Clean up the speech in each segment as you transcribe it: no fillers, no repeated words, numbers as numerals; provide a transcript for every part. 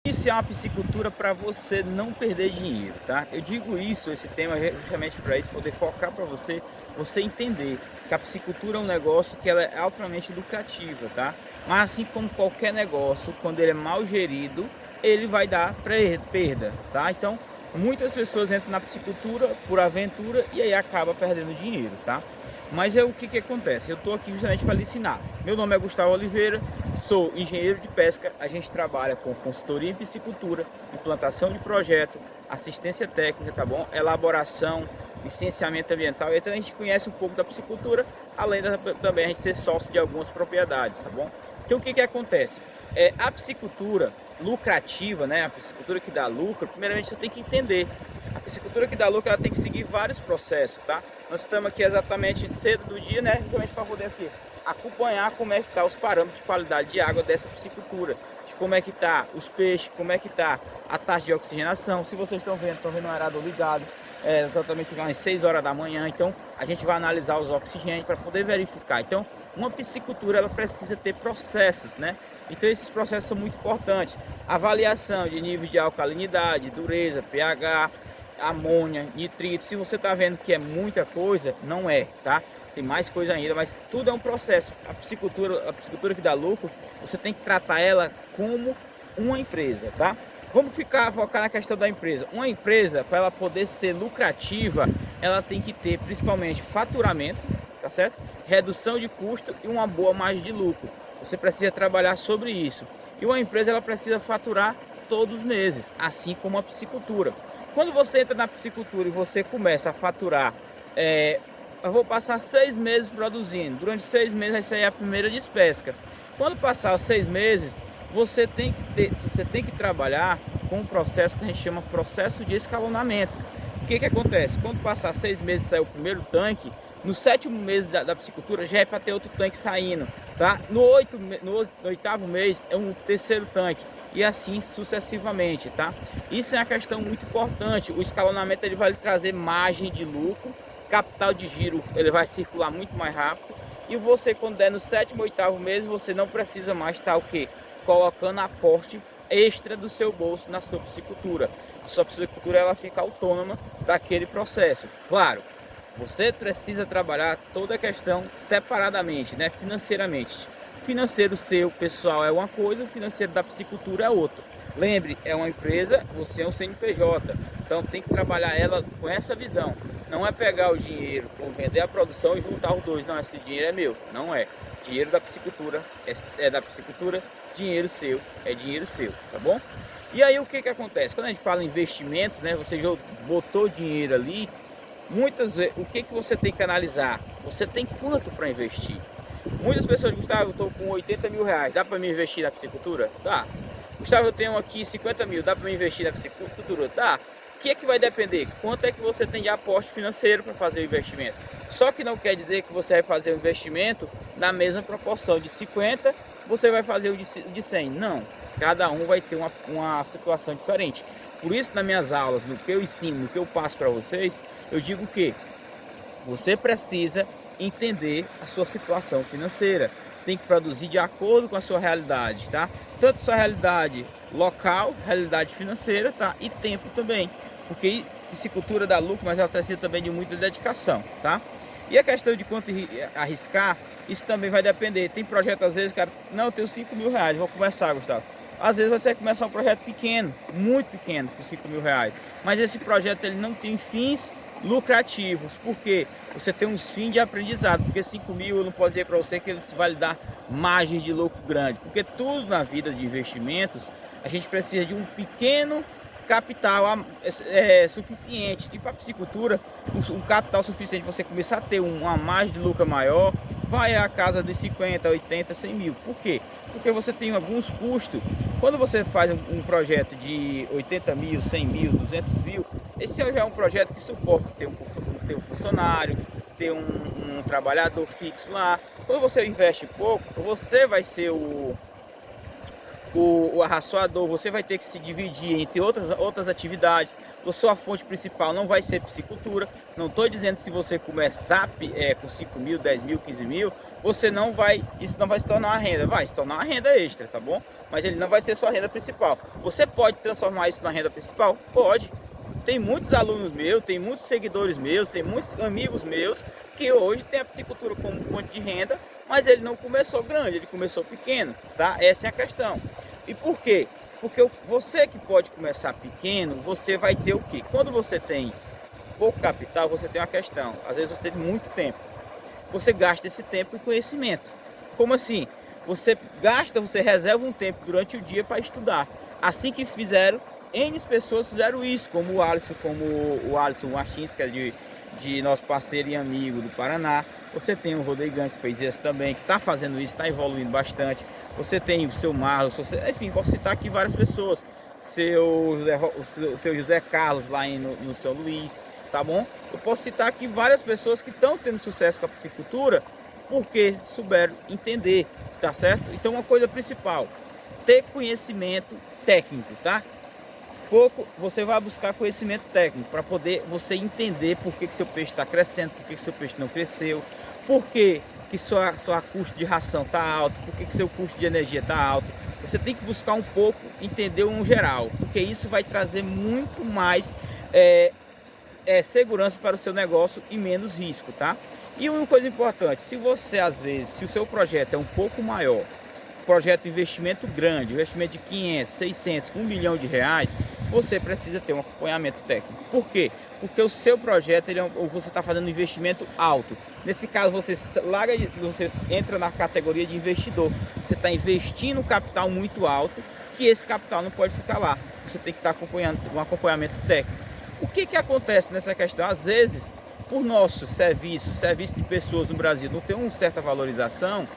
Iniciar uma piscicultura para você não perder dinheiro, tá? Eu digo isso, esse tema é justamente para isso, poder focar para você entender que a piscicultura é um negócio que ela é altamente lucrativa, tá? Mas assim como qualquer negócio, quando ele é mal gerido, ele vai dar perda, tá? Então, muitas pessoas entram na piscicultura por aventura e aí acaba perdendo dinheiro, tá? Mas o que acontece? Eu estou aqui justamente para lhe ensinar. Meu nome é Gustavo Oliveira, sou engenheiro de pesca. A gente trabalha com consultoria em piscicultura, implantação de projeto, assistência técnica, tá bom? Elaboração, licenciamento ambiental. Então a gente conhece um pouco da piscicultura, além também a gente ser sócio de algumas propriedades, tá bom? Então o que acontece? A piscicultura lucrativa, né? A piscicultura que dá lucro, primeiramente você tem que entender. A piscicultura que dá lucro, ela tem que seguir vários processos, tá? Nós estamos aqui exatamente cedo do dia, né? Justamente para poder aqui acompanhar como é que tá os parâmetros de qualidade de água dessa piscicultura, de como é que tá os peixes, como é que tá a taxa de oxigenação. Se vocês estão vendo o aerador ligado, exatamente às 6 horas da manhã, então a gente vai analisar os oxigênios para poder verificar. Então, uma piscicultura ela precisa ter processos, né? Então esses processos são muito importantes. Avaliação de nível de alcalinidade, dureza, pH, amônia, nitrito. Se você está vendo que é muita coisa, não é, tá? Tem mais coisa ainda, mas tudo é um processo. A piscicultura que dá lucro, você tem que tratar ela como uma empresa, tá? Vamos focar na questão da empresa. Uma empresa, para ela poder ser lucrativa, ela tem que ter principalmente faturamento, tá certo? Redução de custo e uma boa margem de lucro. Você precisa trabalhar sobre isso. E uma empresa ela precisa faturar todos os meses, assim como a piscicultura. Quando você entra na piscicultura e você começa a faturar, eu vou passar 6 meses produzindo. Durante 6 meses vai sair a primeira despesca. Quando passar os 6 meses, você tem que trabalhar com um processo que a gente chama processo de escalonamento. O que acontece? Quando passar 6 meses e sair o primeiro tanque, no 7º mês da piscicultura já é para ter outro tanque saindo, tá? No 8º mês é um terceiro tanque e assim sucessivamente, tá? Isso é uma questão muito importante. O escalonamento ele vai lhe trazer margem de lucro, capital de giro ele vai circular muito mais rápido e você quando der no 7º, 8º mês você não precisa mais estar o quê? Colocando aporte extra do seu bolso na sua piscicultura. A sua piscicultura ela fica autônoma daquele processo. Claro, você precisa trabalhar toda a questão separadamente, né? Financeiramente. Financeiro seu, pessoal, é uma coisa, o financeiro da piscicultura é outra. Lembre, é uma empresa, você é um CNPJ, então tem que trabalhar ela com essa visão. Não é pegar o dinheiro, vender a produção e juntar os dois. Não, esse dinheiro é meu. Não é. Dinheiro da piscicultura é da piscicultura, dinheiro seu é dinheiro seu, tá bom? E aí o que acontece? Quando a gente fala em investimentos, né? Você já botou dinheiro ali, muitas vezes, o que você tem que analisar? Você tem quanto para investir? Muitas pessoas, Gustavo, eu estou com 80 mil reais, dá para me investir na piscicultura? Tá. Gustavo, eu tenho aqui 50 mil, dá para me investir na piscicultura? Tá. O que é que vai depender? Quanto é que você tem de aporte financeiro para fazer o investimento? Só que não quer dizer que você vai fazer o investimento na mesma proporção de 50, você vai fazer o de 100. Não, cada um vai ter uma situação diferente. Por isso, nas minhas aulas, no que eu ensino, no que eu passo para vocês, eu digo que você precisa entender a sua situação financeira. Tem que produzir de acordo com a sua realidade, tá? Tanto sua realidade local, realidade financeira, tá? E tempo também. Porque piscicultura dá lucro, mas ela precisa também de muita dedicação, tá? E a questão de quanto arriscar, isso também vai depender. Tem projeto, às vezes, cara, não, eu tenho 5 mil reais, vou começar, Gustavo. Às vezes você vai começar um projeto pequeno, muito pequeno, por 5 mil reais. Mas esse projeto ele não tem fins lucrativos, porque você tem uns fins de aprendizado, porque 5 mil eu não posso dizer para você que ele vai lhe dar margem de lucro grande, porque tudo na vida de investimentos a gente precisa de um pequeno capital suficiente, e para a piscicultura um capital suficiente para você começar a ter uma margem de lucro maior vai à casa de 50, 80, 100 mil. Por quê? Porque você tem alguns custos. Quando você faz um projeto de 80 mil, 100 mil, 200 mil, esse já é um projeto que suporta ter um funcionário, ter um trabalhador fixo lá. Quando você investe pouco, você vai ser o o arraçoador, você vai ter que se dividir entre outras atividades. A sua fonte principal não vai ser piscicultura. Não estou dizendo que se você começar com 5 mil, 10 mil, 15 mil, isso não vai se tornar uma renda. Vai se tornar uma renda extra, tá bom? Mas ele não vai ser sua renda principal. Você pode transformar isso na renda principal? Pode. Tem muitos alunos meus, tem muitos seguidores meus, tem muitos amigos meus que hoje tem a piscicultura como fonte de renda, mas ele não começou grande, ele começou pequeno, tá? Essa é a questão. E por quê? Porque você que pode começar pequeno, você vai ter o quê? Quando você tem pouco capital, você tem uma questão. Às vezes você tem muito tempo. Você gasta esse tempo em conhecimento. Como assim? Você reserva um tempo durante o dia para estudar. Assim que fizeram, N pessoas fizeram isso, como o Alisson Martins, que é de nosso parceiro e amigo do Paraná. Você tem o Rodrigan, que fez isso também, que está fazendo isso, está evoluindo bastante. Você tem o seu Marlos, enfim, posso citar aqui várias pessoas. O seu José Carlos lá no São Luís, tá bom? Eu posso citar aqui várias pessoas que estão tendo sucesso com a piscicultura porque souberam entender, tá certo? Então uma coisa principal, ter conhecimento técnico, tá? Você vai buscar conhecimento técnico para poder você entender por que seu peixe está crescendo, por que seu peixe não cresceu, por que sua custo de ração está alto, por que seu custo de energia está alto. Você tem que buscar um pouco, entender um geral, porque isso vai trazer muito mais segurança para o seu negócio e menos risco, tá? E uma coisa importante, se o seu projeto é um pouco maior, projeto de investimento grande, investimento de 500, 600, 1 milhão de reais, você precisa ter um acompanhamento técnico. Por quê? Porque o seu projeto, você está fazendo um investimento alto. Nesse caso, você entra na categoria de investidor. Você está investindo um capital muito alto, que esse capital não pode ficar lá. Você tem que estar acompanhando um acompanhamento técnico. O que acontece nessa questão? Às vezes, por nosso serviço de pessoas no Brasil não tem uma certa valorização,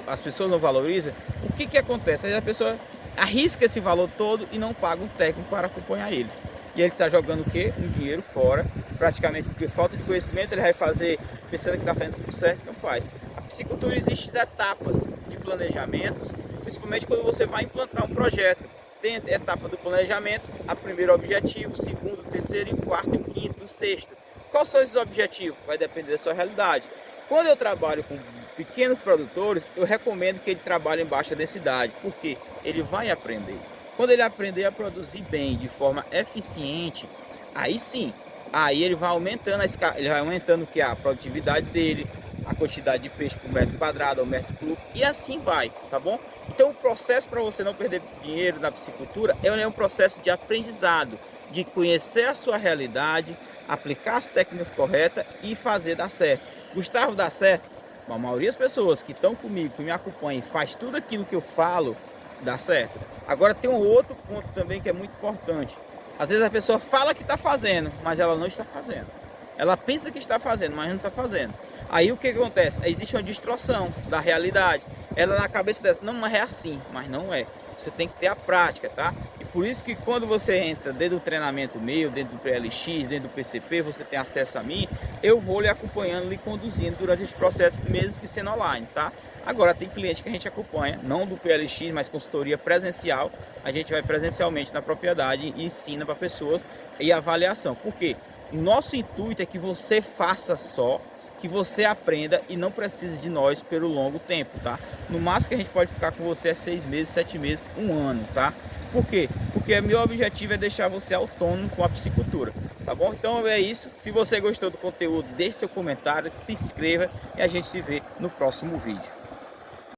as pessoas não valorizam, o que acontece? Aí a pessoa arrisca esse valor todo e não paga um técnico para acompanhar ele. E ele está jogando o quê? Um dinheiro fora, praticamente porque falta de conhecimento, ele vai fazer pensando que está fazendo tudo certo, não faz. A piscicultura existe etapas de planejamentos, principalmente quando você vai implantar um projeto. Tem a etapa do planejamento, a primeiro objetivo, o segundo, o terceiro, o quarto, o quinto, o sexto. Quais são esses objetivos? Vai depender da sua realidade. Quando eu trabalho com pequenos produtores, eu recomendo que ele trabalhe em baixa densidade, porque ele vai aprender. Quando ele aprender a produzir bem, de forma eficiente, aí sim, aí ele vai aumentando a produtividade dele, a quantidade de peixe por metro quadrado ou metro cúbico, e assim vai, tá bom? Então o processo para você não perder dinheiro na piscicultura é um processo de aprendizado, de conhecer a sua realidade, aplicar as técnicas corretas e fazer dar certo. Gustavo, dá certo? A maioria das pessoas que estão comigo, que me acompanham, faz tudo aquilo que eu falo, dá certo. Agora tem um outro ponto também que é muito importante. Às vezes a pessoa fala que está fazendo, mas ela não está fazendo. Ela pensa que está fazendo, mas não está fazendo. Aí o que acontece? Existe uma distorção da realidade. Ela na cabeça dela, não, mas é assim, mas não é. Você tem que ter a prática, tá? E por isso que quando você entra dentro do treinamento meu, dentro do PLX, dentro do PCP, você tem acesso a mim, eu vou lhe acompanhando, lhe conduzindo durante esse processo, mesmo que sendo online, tá? Agora tem cliente que a gente acompanha, não do PLX, mas consultoria presencial. A gente vai presencialmente na propriedade e ensina para pessoas e avaliação. Por quê? Nosso intuito é que você faça só, que você aprenda e não precise de nós pelo longo tempo, tá? No máximo que a gente pode ficar com você é 6 meses, 7 meses, 1 ano, tá? Por quê? Porque meu objetivo é deixar você autônomo com a piscicultura, tá bom? Então é isso. Se você gostou do conteúdo, deixe seu comentário, se inscreva e a gente se vê no próximo vídeo.